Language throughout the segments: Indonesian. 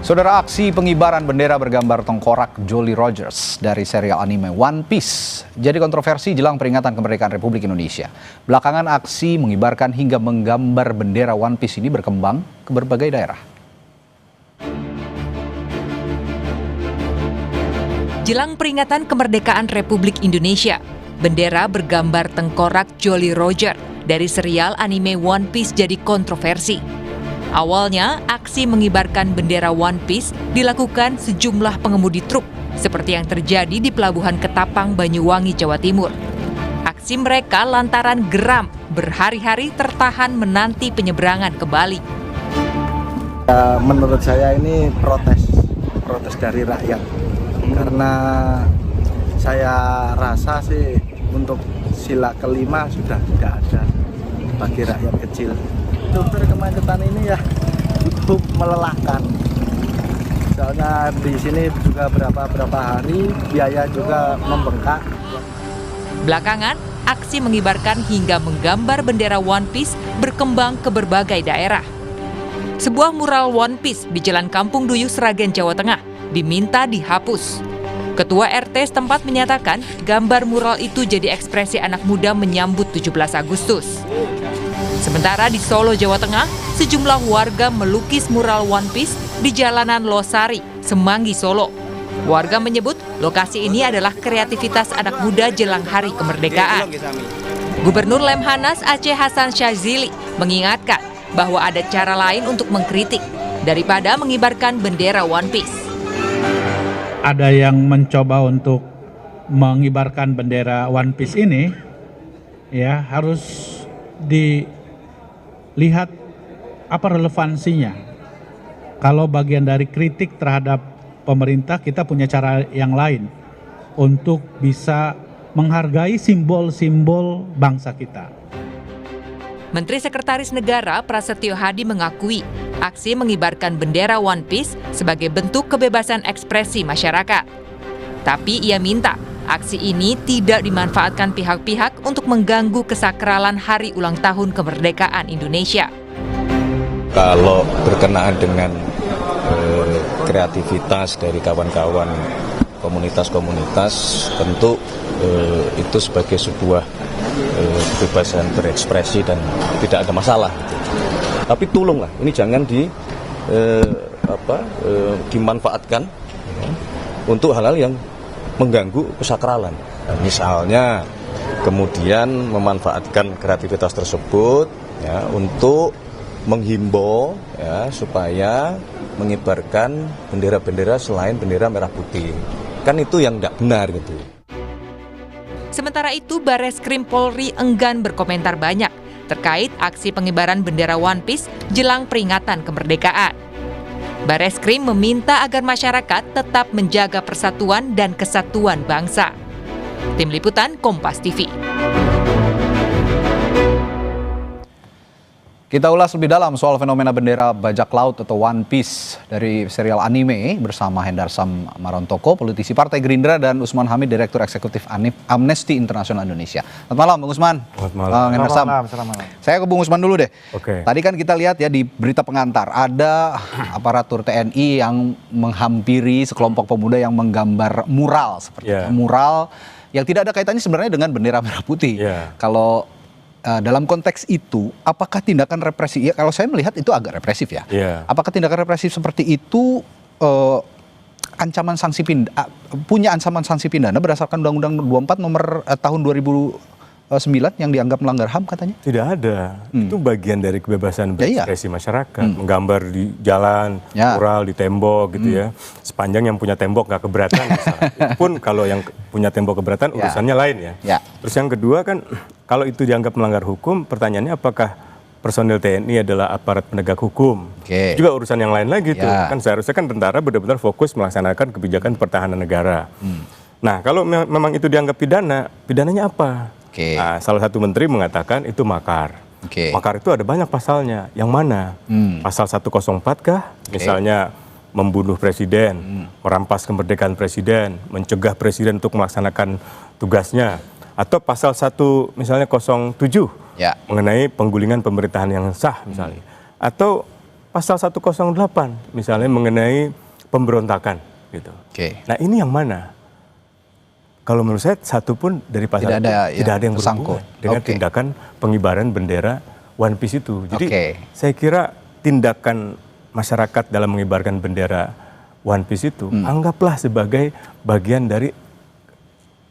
Saudara, aksi pengibaran bendera bergambar tengkorak Jolly Rogers dari serial anime One Piece jadi kontroversi jelang peringatan kemerdekaan Republik Indonesia. Belakangan aksi mengibarkan hingga menggambar bendera One Piece ini berkembang ke berbagai daerah. Jelang peringatan kemerdekaan Republik Indonesia, bendera bergambar tengkorak Jolly Roger dari serial anime One Piece jadi kontroversi. Awalnya, aksi mengibarkan bendera One Piece dilakukan sejumlah pengemudi truk, seperti yang terjadi di Pelabuhan Ketapang, Banyuwangi, Jawa Timur. Aksi mereka lantaran geram berhari-hari tertahan menanti penyeberangan ke Bali. Menurut saya ini protes dari rakyat. Karena saya rasa sih untuk sila kelima sudah tidak ada bagi rakyat kecil. Struktur kemacetan ini ya cukup melelahkan. Soalnya di sini juga berapa hari biaya juga membengkak. Belakangan, aksi mengibarkan hingga menggambar bendera One Piece berkembang ke berbagai daerah. Sebuah mural One Piece di Jalan Kampung Duyuh, Sragen, Jawa Tengah diminta dihapus. Ketua RT setempat menyatakan gambar mural itu jadi ekspresi anak muda menyambut 17 Agustus. Sementara di Solo, Jawa Tengah, sejumlah warga melukis mural One Piece di jalanan Losari, Semanggi, Solo. Warga menyebut lokasi ini adalah kreativitas anak muda jelang hari kemerdekaan. Gubernur Lemhanas Aceh Hasan Syazili mengingatkan bahwa ada cara lain untuk mengkritik daripada mengibarkan bendera One Piece. Ada yang mencoba untuk mengibarkan bendera One Piece ini, ya harus dilihat apa relevansinya. Kalau bagian dari kritik terhadap pemerintah, kita punya cara yang lain untuk bisa menghargai simbol-simbol bangsa kita. Menteri Sekretaris Negara Prasetyo Hadi mengakui aksi mengibarkan bendera One Piece sebagai bentuk kebebasan ekspresi masyarakat. Tapi ia minta aksi ini tidak dimanfaatkan pihak-pihak untuk mengganggu kesakralan hari ulang tahun kemerdekaan Indonesia. Kalau berkenaan dengan kreativitas dari kawan-kawan komunitas-komunitas, tentu itu sebagai sebuah kebebasan berekspresi dan tidak ada masalah. Tapi tolonglah, ini jangan dimanfaatkan untuk hal-hal yang mengganggu kesakralan. Misalnya kemudian memanfaatkan kreativitas tersebut ya, untuk menghimbau ya, supaya mengibarkan bendera-bendera selain bendera merah putih. Kan itu yang tidak benar gitu. Sementara itu, Bareskrim Polri enggan berkomentar banyak terkait aksi pengibaran bendera One Piece jelang peringatan kemerdekaan. Bareskrim meminta agar masyarakat tetap menjaga persatuan dan kesatuan bangsa. Tim Liputan Kompas TV. Kita ulas lebih dalam soal fenomena bendera bajak laut atau One Piece dari serial anime bersama Hendarsam Marontoko, politisi Partai Gerindra, dan Usman Hamid, Direktur Eksekutif Amnesty International Indonesia. Selamat malam, Bung Usman. Selamat malam. Hendarsam. Selamat malam. Saya ke Bung Usman dulu deh. Oke. Tadi kan kita lihat ya di berita pengantar, ada aparatur TNI yang menghampiri sekelompok pemuda yang menggambar mural seperti mural yang tidak ada kaitannya sebenarnya dengan bendera merah putih. Kalau dalam konteks itu, apakah tindakan represif? Ya, kalau saya melihat itu agak represif ya. Apakah tindakan represif seperti itu ancaman sanksi punya ancaman sanksi pidana berdasarkan Undang-Undang 24 nomor tahun 2009 yang dianggap melanggar HAM katanya? Tidak ada. Itu bagian dari kebebasan berekspresi masyarakat. Menggambar di jalan, mural di tembok gitu ya. Sepanjang yang punya tembok nggak keberatan. Itu pun kalau yang punya tembok keberatan urusannya lain ya. Terus yang kedua kan, kalau itu dianggap melanggar hukum, pertanyaannya apakah personil TNI adalah aparat penegak hukum? Juga urusan yang lain lagi tuh. Kan seharusnya kan tentara benar-benar fokus melaksanakan kebijakan pertahanan negara. Nah, kalau memang itu dianggap pidana, pidananya apa? Nah, salah satu menteri mengatakan itu makar. Makar itu ada banyak pasalnya. Yang mana? Pasal 104 kah? Misalnya membunuh presiden, merampas kemerdekaan presiden, mencegah presiden untuk melaksanakan tugasnya. Atau pasal 1 misalnya 07 mengenai penggulingan pemerintahan yang sah misalnya. Atau pasal 108 misalnya mengenai pemberontakan gitu. Nah ini yang mana? Kalau menurut saya satu pun dari pasal tidak ada yang bersangkut dengan tindakan pengibaran bendera One Piece itu. Jadi saya kira tindakan masyarakat dalam mengibarkan bendera One Piece itu anggaplah sebagai bagian dari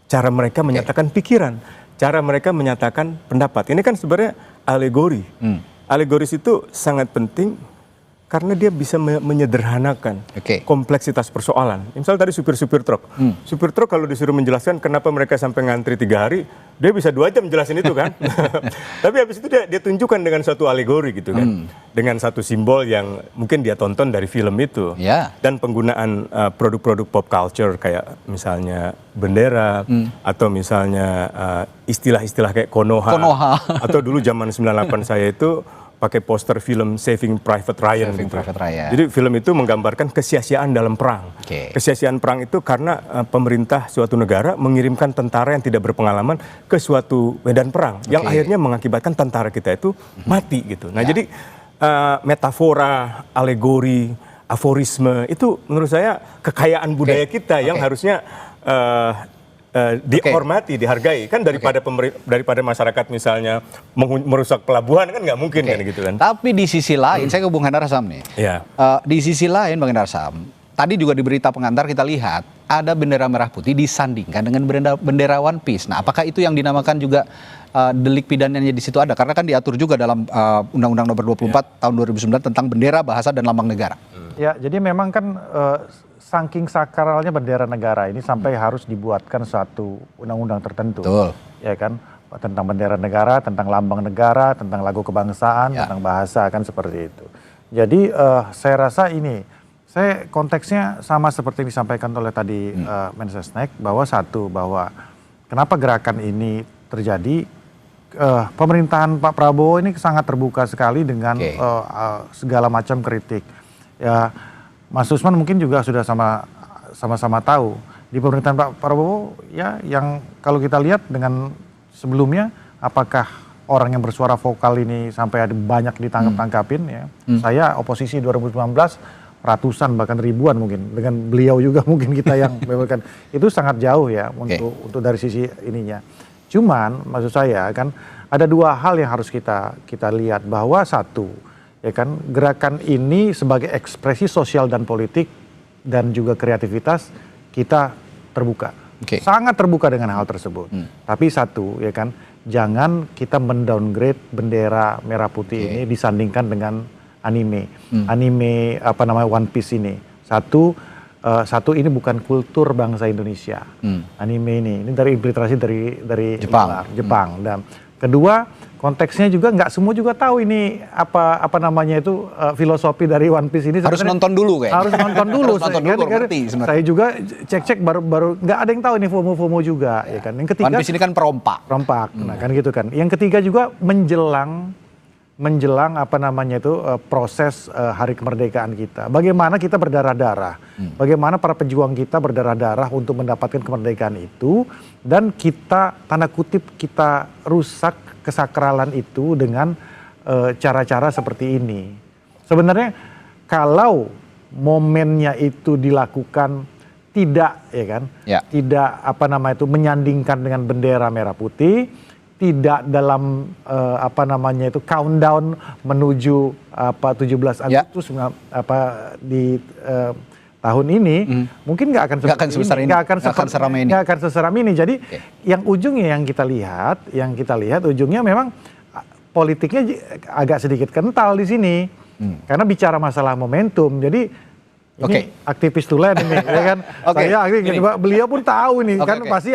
cara mereka menyatakan pikiran, cara mereka menyatakan pendapat. Ini kan sebenarnya alegori. Alegoris itu sangat penting karena dia bisa menyederhanakan kompleksitas persoalan. Misalnya tadi supir-supir truk. Supir truk kalau disuruh menjelaskan kenapa mereka sampai ngantri 3 hari, dia bisa 2 jam jelasin itu kan. Tapi habis itu dia tunjukkan dengan suatu alegori gitu kan. Dengan satu simbol yang mungkin dia tonton dari film itu. Dan penggunaan produk-produk pop culture kayak misalnya bendera, atau misalnya istilah-istilah kayak Konoha. Atau dulu zaman 98 saya itu pakai poster film Saving Private Ryan. Jadi film itu menggambarkan kesia-siaan dalam perang. Kesia-siaan perang itu karena pemerintah suatu negara mengirimkan tentara yang tidak berpengalaman ke suatu medan perang, yang akhirnya mengakibatkan tentara kita itu mati gitu. Nah jadi metafora, alegori, aforisme itu menurut saya kekayaan budaya kita yang harusnya dihormati, dihargai kan daripada masyarakat misalnya merusak pelabuhan kan nggak mungkin kan gitu kan. Tapi di sisi lain, saya ke Bung Hendar Harsam nih. Di sisi lain Bung Hendar Harsam, tadi juga di berita pengantar kita lihat ada bendera merah putih disandingkan dengan bendera One Piece. Nah, apakah itu yang dinamakan juga delik pidananya di situ ada? Karena kan diatur juga dalam Undang-Undang Nomor 24 tahun 2009 tentang bendera, bahasa dan lambang negara. Ya, jadi memang kan saking sakralnya bendera negara ini sampai harus dibuatkan suatu undang-undang tertentu. Ya kan, tentang bendera negara, tentang lambang negara, tentang lagu kebangsaan, tentang bahasa kan seperti itu. Jadi saya rasa ini, saya konteksnya sama seperti yang disampaikan oleh tadi Mensesnek, bahwa kenapa gerakan ini terjadi, pemerintahan Pak Prabowo ini sangat terbuka sekali dengan segala macam kritik. Ya, Mas Usman mungkin juga sudah sama-sama tahu di pemerintahan Pak Prabowo ya, yang kalau kita lihat dengan sebelumnya, apakah orang yang bersuara vokal ini sampai ada banyak ditangkap-tangkapin ya. Saya oposisi 2019 ratusan bahkan ribuan mungkin, dengan beliau juga mungkin kita yang memberikan itu sangat jauh ya untuk dari sisi ininya. Cuman maksud saya kan ada 2 hal yang harus kita lihat, bahwa satu ya kan, gerakan ini sebagai ekspresi sosial dan politik dan juga kreativitas kita terbuka, sangat terbuka dengan hal tersebut. Tapi satu ya kan, jangan kita mendowngrade bendera merah putih ini disandingkan dengan anime One Piece ini. Satu ini bukan kultur bangsa Indonesia. Anime ini dari infiltrasi dari Jepang. Dan kedua, konteksnya juga nggak semua juga tahu ini apa namanya itu filosofi dari One Piece ini. Harus nonton dulu kayaknya. Harus nonton dulu. Saya juga cek baru nggak ada yang tahu ini FOMO juga ya kan. Yang ketiga, One Piece ini kan perompak. Nah kan gitu kan. Yang ketiga juga menjelang proses hari kemerdekaan kita. Bagaimana kita berdarah-darah. Bagaimana para pejuang kita berdarah-darah untuk mendapatkan kemerdekaan itu, dan kita tanda kutip kita rusak kesakralan itu dengan cara-cara seperti ini. Sebenarnya kalau momennya itu dilakukan tidak menyandingkan dengan bendera merah putih, tidak dalam countdown menuju 17 Agustus di tahun ini, mungkin nggak akan seseram ini. Jadi yang ujungnya yang kita lihat ujungnya memang politiknya agak sedikit kental di sini, karena bicara masalah momentum. Jadi ini aktivis tulen ini, ya kan? Beliau pun tahu ini kan pasti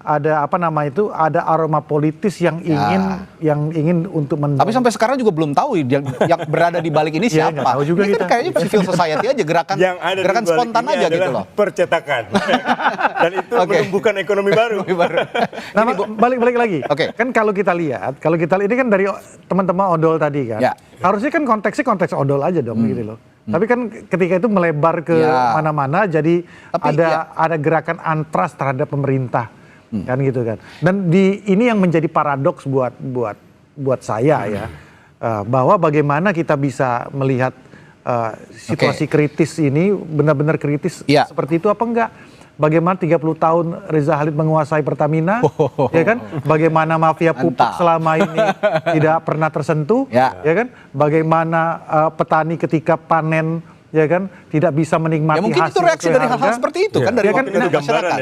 ada aroma politis yang ingin untuk Tapi sampai sekarang juga belum tahu yang berada di balik ini siapa. Tahu juga ini kan kayaknya civil society aja, gerakan spontan aja gitu loh. Percetakan. Dan itu menumbuhkan ekonomi baru. Nah, balik lagi. Kan kalau kita lihat ini kan dari teman-teman odol tadi kan. Harusnya kan konteks odol aja dong gitu loh. Tapi kan ketika itu melebar ke mana-mana, jadi ada gerakan antras terhadap pemerintah. Kan gitu kan. Dan ini yang menjadi paradoks buat saya ya. bahwa bagaimana kita bisa melihat situasi kritis ini benar-benar kritis seperti itu apa enggak? Bagaimana 30 tahun Reza Khalid menguasai Pertamina, ya kan? Bagaimana mafia pupuk selama ini tidak pernah tersentuh, ya kan? Bagaimana petani ketika panen, ya kan, tidak bisa menikmati mungkin hasil itu reaksi dari hal-hal seperti itu kan dari masyarakat.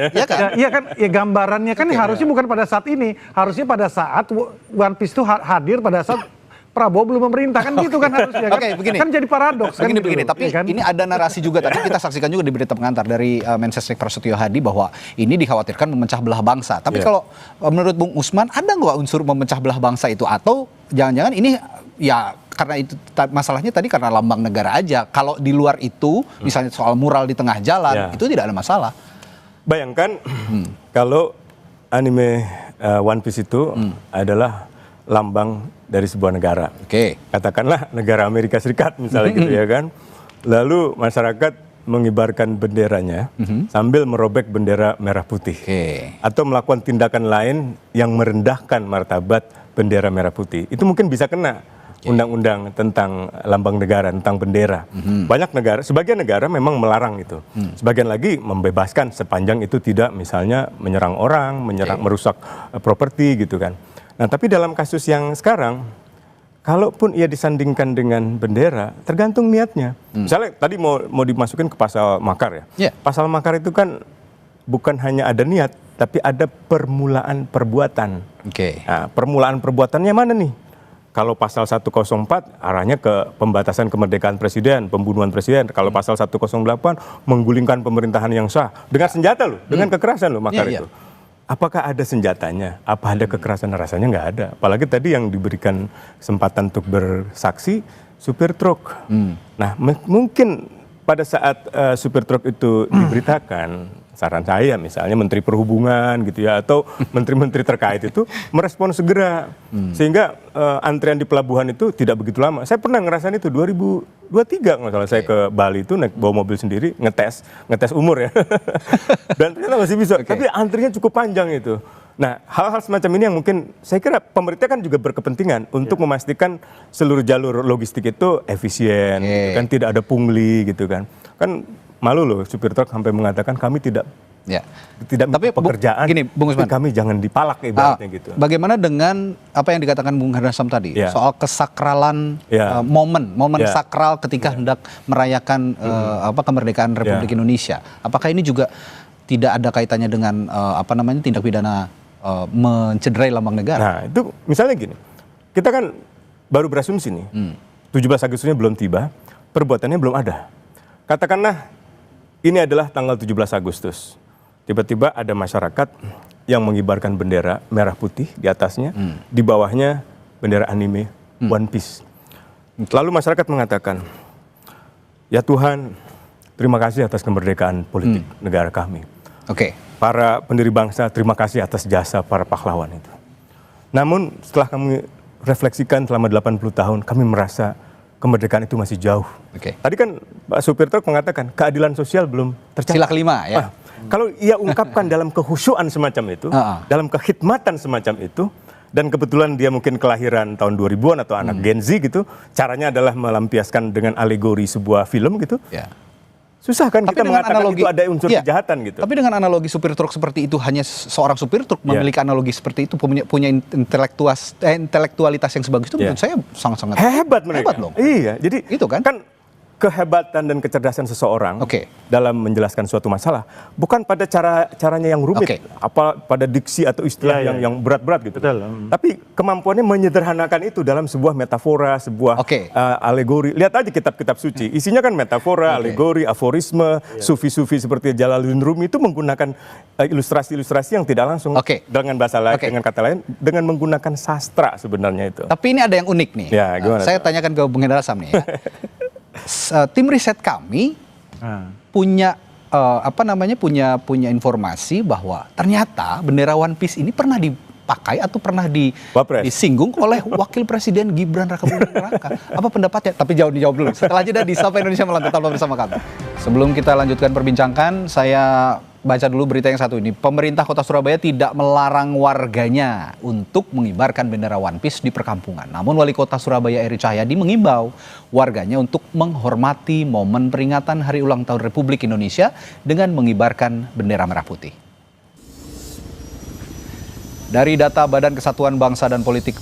Iya kan? Ya gambarannya kan harusnya bukan pada saat ini, harusnya pada saat One Piece itu hadir pada saat Prabowo belum memerintah kan gitu kan harusnya kan. Begini. Kan jadi paradoks kan. Begini, tapi ya kan? Ini ada narasi juga tadi kita saksikan juga di berita pengantar dari Mensesnek Prasetyo Hadi bahwa ini dikhawatirkan memecah belah bangsa. Tapi kalau menurut Bung Usman ada nggak unsur memecah belah bangsa itu atau jangan-jangan ini ya karena itu masalahnya tadi karena lambang negara aja. Kalau di luar itu misalnya soal mural di tengah jalan itu tidak ada masalah. Bayangkan kalau anime One Piece itu adalah lambang dari sebuah negara. Katakanlah negara Amerika Serikat misalnya gitu ya kan. Lalu masyarakat mengibarkan benderanya sambil merobek bendera merah putih. Atau melakukan tindakan lain yang merendahkan martabat bendera merah putih. Itu mungkin bisa kena undang-undang tentang lambang negara, tentang bendera. Banyak negara, sebagian negara memang melarang itu. Sebagian lagi membebaskan sepanjang itu tidak misalnya menyerang orang, merusak properti gitu kan. Nah, tapi dalam kasus yang sekarang, kalaupun ia disandingkan dengan bendera, tergantung niatnya. Misalnya tadi mau dimasukin ke pasal makar ya. Pasal makar itu kan bukan hanya ada niat, tapi ada permulaan perbuatan. Nah, permulaan perbuatannya mana nih? Kalau pasal 104 arahnya ke pembatasan kemerdekaan presiden, pembunuhan presiden. Kalau pasal 108 menggulingkan pemerintahan yang sah dengan senjata loh, dengan kekerasan loh makar itu. Apakah ada senjatanya? Apa ada kekerasan? Rasanya nggak ada. Apalagi tadi yang diberikan kesempatan untuk bersaksi, supir truk. Nah, mungkin pada saat supir truk itu diberitakan, saran saya misalnya Menteri Perhubungan gitu ya, atau menteri-menteri terkait itu merespon segera. Sehingga antrian di pelabuhan itu tidak begitu lama. Saya pernah ngerasain itu 2023 nggak salah saya ke Bali itu naik bawa mobil sendiri ngetes umur ya. Dan ternyata masih bisa. Tapi antrinya cukup panjang itu. Nah, hal-hal semacam ini yang mungkin saya kira pemerintah kan juga berkepentingan untuk memastikan seluruh jalur logistik itu efisien, gitu kan, tidak ada pungli gitu kan. Kan malu loh supir truk sampai mengatakan kami tidak tapi pekerjaan, gini, Bung Usman, kami jangan dipalak ibaratnya gitu. Bagaimana dengan apa yang dikatakan Bung Hernasam tadi soal kesakralan momen sakral ketika hendak merayakan kemerdekaan Republik Indonesia? Apakah ini juga tidak ada kaitannya dengan tindak pidana mencederai lambang negara? Nah, itu misalnya gini. Kita kan baru berasumsi nih. 17 Agustusnya belum tiba, perbuatannya belum ada. Katakanlah ini adalah tanggal 17 Agustus. Tiba-tiba ada masyarakat yang mengibarkan bendera merah putih di atasnya, di bawahnya bendera anime One Piece. Lalu masyarakat mengatakan, ya Tuhan, terima kasih atas kemerdekaan politik negara kami. Para pendiri bangsa, terima kasih atas jasa para pahlawan itu. Namun setelah kami refleksikan selama 80 tahun, kami merasa kemerdekaan itu masih jauh. Tadi kan Pak supir truk mengatakan keadilan sosial belum tercapai. Sila kelima ya. Kalau ia ungkapkan dalam kehusyuan semacam itu, dalam kekhidmatan semacam itu, dan kebetulan dia mungkin kelahiran tahun 2000-an atau anak Gen Z gitu, caranya adalah melampiaskan dengan alegori sebuah film gitu. Susah kan kita mengatakan itu ada unsur kejahatan gitu. Tapi dengan analogi supir truk seperti itu, hanya seorang supir truk memiliki analogi seperti itu, punya intelektualitas yang sebagus itu, menurut saya sangat-sangat hebat mereka. Hebat dong. Iya, jadi itu kan kehebatan dan kecerdasan seseorang dalam menjelaskan suatu masalah bukan pada caranya yang rumit, apa pada diksi atau istilah yang berat-berat gitu. Tapi kemampuannya menyederhanakan itu dalam sebuah metafora, sebuah alegori. Lihat aja kitab-kitab suci, isinya kan metafora, alegori, aforisme, sufi-sufi seperti Jalaluddin Rumi itu menggunakan ilustrasi-ilustrasi yang tidak langsung dengan bahasa lain, dengan kata lain, dengan menggunakan sastra sebenarnya itu. Tapi ini ada yang unik nih. Saya tanyakan ke Bung Hernasam nih. Tim riset kami punya punya informasi bahwa ternyata bendera One Piece ini pernah dipakai atau pernah disinggung oleh Wakil Presiden Gibran Rakabuming Raka. Apa pendapatnya? Tapi dijawab dulu. Setelah jeda di Sapa Indonesia Malam, tetaplah bersama kami. Sebelum kita lanjutkan perbincangan, saya baca dulu berita yang satu ini. Pemerintah Kota Surabaya tidak melarang warganya untuk mengibarkan bendera One Piece di perkampungan. Namun Wali Kota Surabaya Eri Cahyadi mengimbau warganya untuk menghormati momen peringatan Hari Ulang Tahun Republik Indonesia dengan mengibarkan bendera merah putih. Dari data Badan Kesatuan Bangsa dan Politik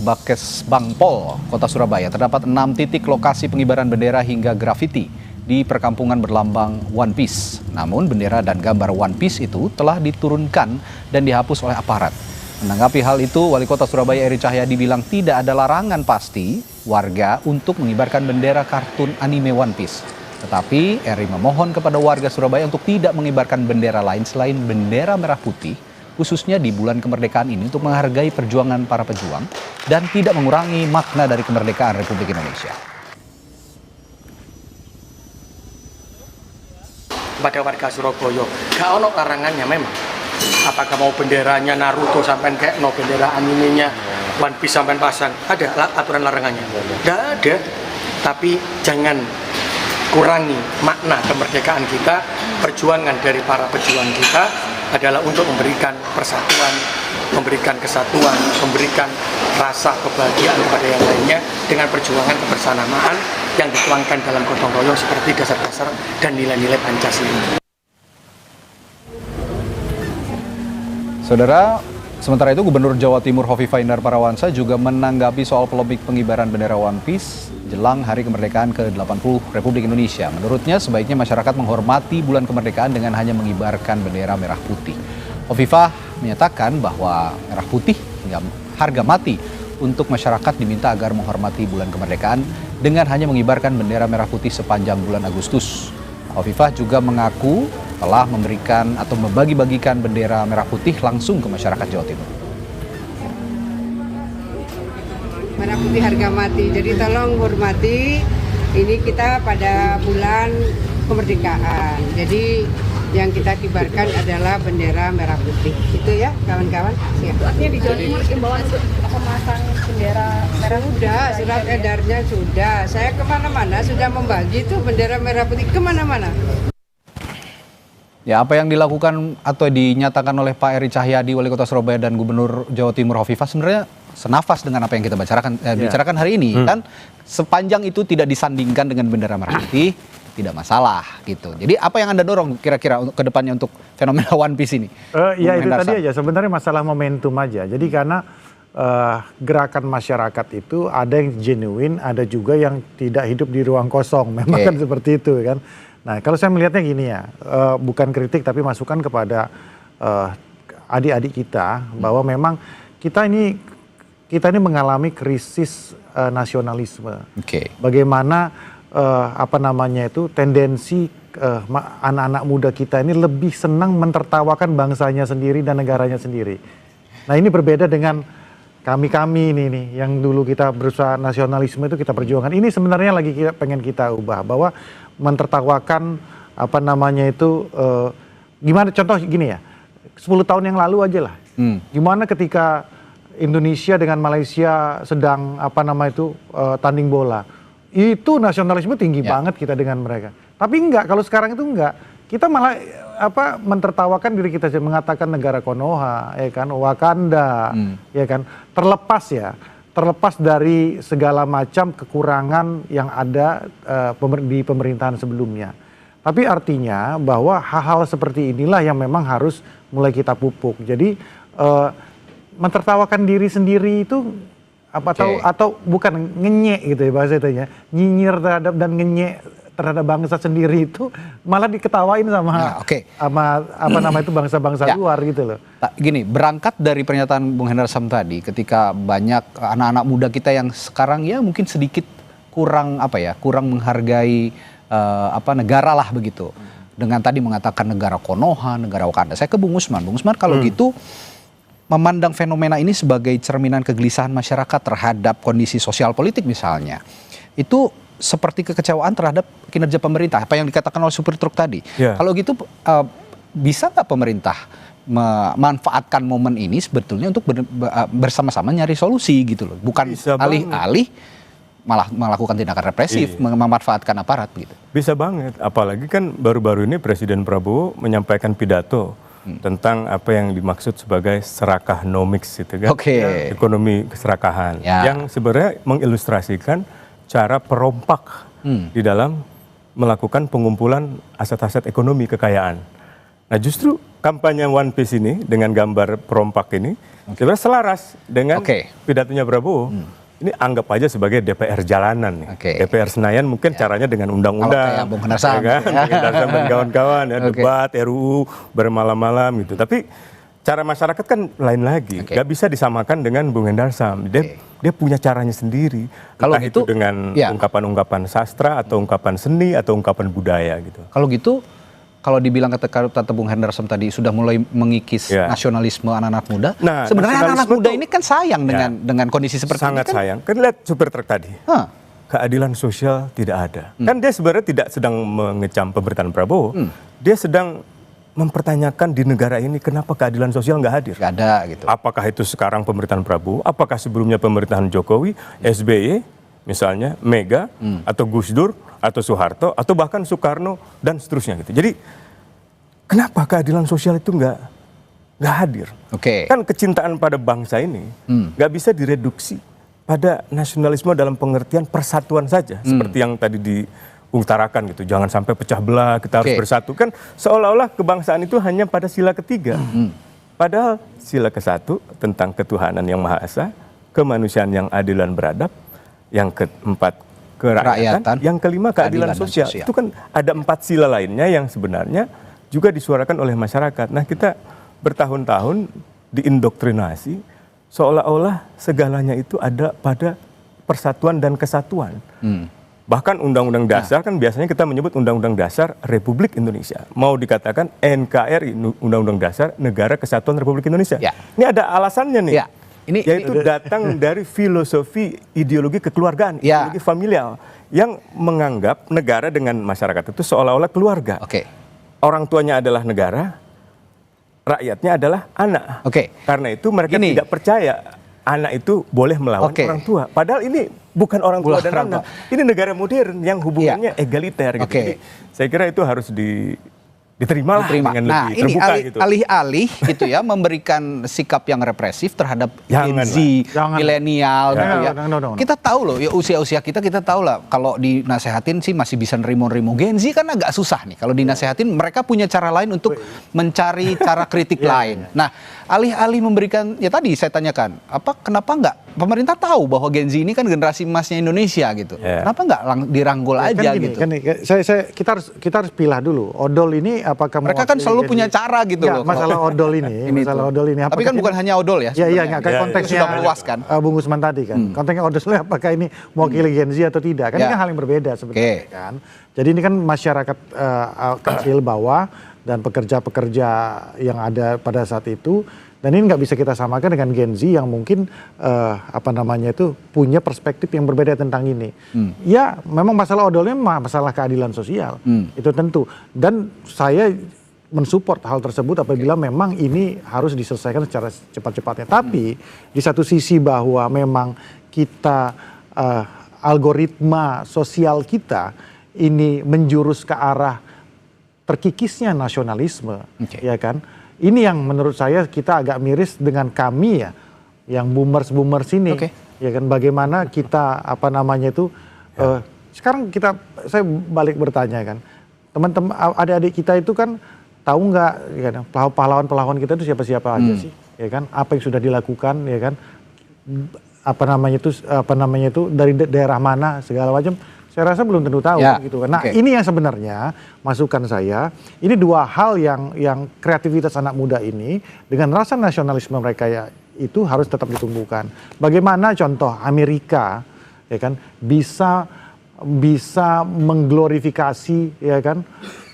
Bangpol Kota Surabaya, terdapat 6 titik lokasi pengibaran bendera hingga grafiti di perkampungan berlambang One Piece. Namun bendera dan gambar One Piece itu telah diturunkan dan dihapus oleh aparat. Menanggapi hal itu, Wali Kota Surabaya Eri Cahyadi bilang tidak ada larangan pasti warga untuk mengibarkan bendera kartun anime One Piece. Tetapi Eri memohon kepada warga Surabaya untuk tidak mengibarkan bendera lain selain bendera merah putih, khususnya di bulan kemerdekaan ini untuk menghargai perjuangan para pejuang dan tidak mengurangi makna dari kemerdekaan Republik Indonesia. Pada warga Surabaya, gak ono larangannya memang. Apakah mau benderanya Naruto sampai kayak no bendera animenya One Piece sampai pasang, ada aturan larangannya? Gak ada. Tapi jangan kurangi makna kemerdekaan kita. Perjuangan dari para pejuang kita adalah untuk memberikan persatuan, memberikan kesatuan, memberikan rasa kebahagiaan kepada yang lainnya dengan perjuangan kebersamaan yang dituangkan dalam gotong royong seperti dasar-dasar dan nilai-nilai Pancasila. Saudara, sementara itu Gubernur Jawa Timur Hovifah Indar Parawansa juga menanggapi soal polemik pengibaran bendera One Piece jelang Hari Kemerdekaan ke-80 Republik Indonesia. Menurutnya sebaiknya masyarakat menghormati bulan kemerdekaan dengan hanya mengibarkan bendera merah putih. Hovifah menyatakan bahwa merah putih hingga harga mati untuk masyarakat diminta agar menghormati bulan kemerdekaan dengan hanya mengibarkan bendera merah putih sepanjang bulan Agustus. Hovifah juga mengaku telah memberikan atau membagi-bagikan bendera merah putih langsung ke masyarakat Jawa Timur. Merah putih harga mati, jadi tolong hormati, ini kita pada bulan kemerdekaan, jadi yang kita kibarkan adalah bendera merah putih, itu ya kawan-kawan. Artinya di Jawa Timur imbauan untuk memasang bendera merah putih? Sudah, surat edarnya sudah, saya kemana-mana sudah membagi tuh bendera merah putih kemana-mana. Ya, apa yang dilakukan atau dinyatakan oleh Pak Eri Cahyadi, Wali Kota Surabaya dan Gubernur Jawa Timur Hovifah sebenarnya senafas dengan apa yang kita bicarakan hari ini. Dan sepanjang itu tidak disandingkan dengan bendera merah putih, tidak masalah gitu. Jadi apa yang Anda dorong kira-kira ke depannya untuk fenomena One Piece ini? Ya itu tadi aja, sebenarnya masalah momentum aja. Jadi karena gerakan masyarakat itu ada yang genuine, ada juga yang tidak hidup di ruang kosong. Memang kan seperti itu kan. Nah, kalau saya melihatnya gini ya, bukan kritik tapi masukan kepada adik-adik kita bahwa memang kita ini mengalami krisis nasionalisme. Bagaimana tendensi anak-anak muda kita ini lebih senang mentertawakan bangsanya sendiri dan negaranya sendiri. Nah, ini berbeda dengan kami ini nih yang dulu kita berusaha nasionalisme itu kita perjuangkan. Ini sebenarnya lagi pengen kita ubah bahwa mentertawakan gimana contoh gini ya, 10 tahun yang lalu aja lah. Gimana ketika Indonesia dengan Malaysia sedang tanding bola. Itu nasionalisme tinggi banget kita dengan mereka. Tapi enggak, kalau sekarang itu enggak. Kita malah mentertawakan diri kita, mengatakan negara Konoha, ya kan, Wakanda, ya kan, terlepas dari segala macam kekurangan yang ada di pemerintahan sebelumnya. Tapi artinya bahwa hal-hal seperti inilah yang memang harus mulai kita pupuk. Jadi mentertawakan diri sendiri itu atau bukan ngenyek gitu ya bahasa itu ya, nyinyir terhadap dan ngenyek terhadap bangsa sendiri itu malah diketawain sama bangsa-bangsa luar gitu loh. Gini, berangkat dari pernyataan Bung Hendar Sam tadi, ketika banyak anak-anak muda kita yang sekarang ya mungkin sedikit kurang menghargai negara lah begitu. Dengan tadi mengatakan negara Konoha, negara Wakanda. Saya ke Bung Usman. Bung Usman, kalau gitu memandang fenomena ini sebagai cerminan kegelisahan masyarakat terhadap kondisi sosial politik misalnya, itu seperti kekecewaan terhadap kinerja pemerintah, apa yang dikatakan oleh supir truk tadi. Kalau gitu bisa nggak pemerintah memanfaatkan momen ini sebetulnya untuk bersama-sama nyari solusi gitu loh, bukan alih-alih malah melakukan tindakan represif, memanfaatkan aparat gitu. Bisa banget, apalagi kan baru-baru ini Presiden Prabowo menyampaikan pidato tentang apa yang dimaksud sebagai serakahnomics itu kan, ekonomi keserakahan, yang sebenarnya mengilustrasikan cara perompak di dalam melakukan pengumpulan aset-aset ekonomi kekayaan. Nah justru kampanye One Piece ini dengan gambar perompak ini sebenarnya selaras dengan pidatonya Prabowo. Ini anggap aja sebagai DPR jalanan nih. DPR Senayan mungkin caranya dengan undang-undang, Bung Hendarsam, dan kawan-kawan, debat RUU bermalam-malam gitu. Tapi cara masyarakat kan lain lagi, nggak bisa disamakan dengan Bung Hendarsam. Dia punya caranya sendiri. Kalau itu dengan ungkapan-ungkapan sastra atau ungkapan seni atau ungkapan budaya gitu. Kalau gitu, kalau dibilang kata Bung Hendarsam tadi sudah mulai mengikis nasionalisme anak-anak muda, sebenarnya anak-anak muda ini kan sayang dengan kondisi seperti sangat ini. Sangat sayang. Kan lihat super truk tadi. Keadilan sosial tidak ada. Kan dia sebenarnya tidak sedang mengecam pemerintahan Prabowo. Dia sedang mempertanyakan di negara ini kenapa keadilan sosial nggak hadir. Nggak ada gitu. Apakah itu sekarang pemerintahan Prabowo? Apakah sebelumnya pemerintahan Jokowi, SBY, misalnya Mega, atau Gus Dur, atau Soeharto, atau bahkan Soekarno dan seterusnya gitu. Jadi kenapa keadilan sosial itu nggak hadir? Kan kecintaan pada bangsa ini nggak bisa direduksi pada nasionalisme dalam pengertian persatuan saja, seperti yang tadi diutarakan gitu. Jangan sampai pecah belah, kita harus bersatu. Kan seolah-olah kebangsaan itu hanya pada sila ketiga. Padahal sila ke-1 tentang ketuhanan yang Maha Esa, kemanusiaan yang adil dan beradab, yang keempat kerakyatan, yang kelima keadilan sosial. Itu kan ada 4 sila lainnya yang sebenarnya juga disuarakan oleh masyarakat. Nah kita bertahun-tahun diindoktrinasi seolah-olah segalanya itu ada pada persatuan dan kesatuan. Bahkan Undang-Undang Dasar kan biasanya kita menyebut Undang-Undang Dasar Republik Indonesia. Mau dikatakan NKRI, Undang-Undang Dasar Negara Kesatuan Republik Indonesia. Ini ada alasannya nih. Yaitu datang dari filosofi ideologi kekeluargaan, ideologi familial yang menganggap negara dengan masyarakat itu seolah-olah keluarga. Orang tuanya adalah negara, rakyatnya adalah anak. Karena itu mereka tidak percaya anak itu boleh melawan orang tua. Padahal ini bukan orang tua dan anak. Ini negara modern yang hubungannya egaliter gitu. Jadi, saya kira itu harus diterima dengan lebih terbuka gitu. Alih-alih gitu ya memberikan sikap yang represif terhadap Gen Z, milenial gitu ya. Kita tahu loh ya usia-usia kita tahu lah kalau dinasehatin sih masih bisa nerimo-nerimo. Gen Z kan agak susah nih kalau dinasehatin, mereka punya cara lain untuk mencari cara kritik lain. Nah, alih-alih memberikan, ya tadi saya tanyakan, kenapa enggak pemerintah tahu bahwa Gen Z ini kan generasi emasnya Indonesia gitu. Kenapa enggak dirangkul aja gitu. Kita harus pilah dulu. Odol ini apakah mereka kan selalu punya cara gitu loh. Masalah odol ini, Tapi kan bukan hanya odol ya. Iya, konteksnya sudah meluas kan. Bung Usman tadi kan. Konteksnya odol apakah ini mewakili Gen Z atau tidak? Kan ini kan hal yang berbeda sebenarnya kan. Jadi ini kan masyarakat kecil bawah dan pekerja-pekerja yang ada pada saat itu. Dan ini nggak bisa kita samakan dengan Gen Z yang mungkin punya perspektif yang berbeda tentang ini. Ya, memang masalah odolnya masalah keadilan sosial. Itu tentu. Dan saya mensupport hal tersebut apabila memang ini harus diselesaikan secara cepat-cepatnya. Tapi di satu sisi bahwa memang kita algoritma sosial kita ini menjurus ke arah terkikisnya nasionalisme, ya kan? Ini yang menurut saya kita agak miris dengan kami ya, yang boomers ini, ya kan? Bagaimana kita sekarang saya balik bertanya kan, teman-teman adik-adik kita itu kan tahu nggak, ya kan, pahlawan-pahlawan kita itu siapa-siapa aja sih, ya kan? Apa yang sudah dilakukan, ya kan? Dari daerah mana segala macam. Saya rasa belum tentu tahu gitu kan. Nah, ini yang sebenarnya masukan saya, ini 2 hal yang kreativitas anak muda ini dengan rasa nasionalisme mereka itu harus tetap ditumbuhkan. Bagaimana contoh Amerika, ya kan, bisa mengglorifikasi, ya kan,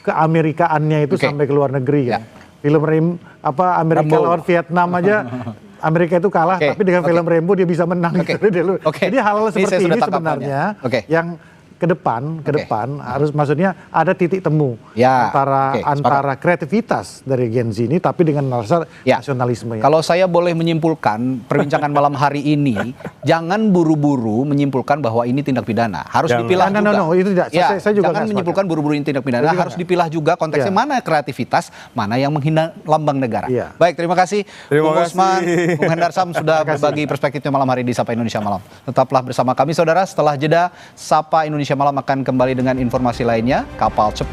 keamerikaannya itu sampai ke luar negeri kan. Film Amerika lawan Vietnam aja Amerika itu kalah, tapi dengan film Rambo dia bisa menang. Jadi hal-hal seperti ini sebenarnya yang ke depan harus maksudnya ada titik temu antara kreativitas dari Gen Z ini tapi dengan nasionalisme. Kalau saya boleh menyimpulkan perbincangan malam hari ini, jangan buru-buru menyimpulkan bahwa ini tindak pidana. Harus dipilah juga. Itu tidak. Saya juga jangan menyimpulkan buru-buru ini tindak pidana. Harus dipilah juga konteksnya mana kreativitas, mana yang menghina lambang negara. Baik, terima kasih Bung Usman, Bung Hendar Sam sudah berbagi perspektifnya malam hari di Sapa Indonesia Malam. Tetaplah bersama kami saudara, setelah jeda Sapa Indonesia Malam akan kembali dengan informasi lainnya. Kapal cepat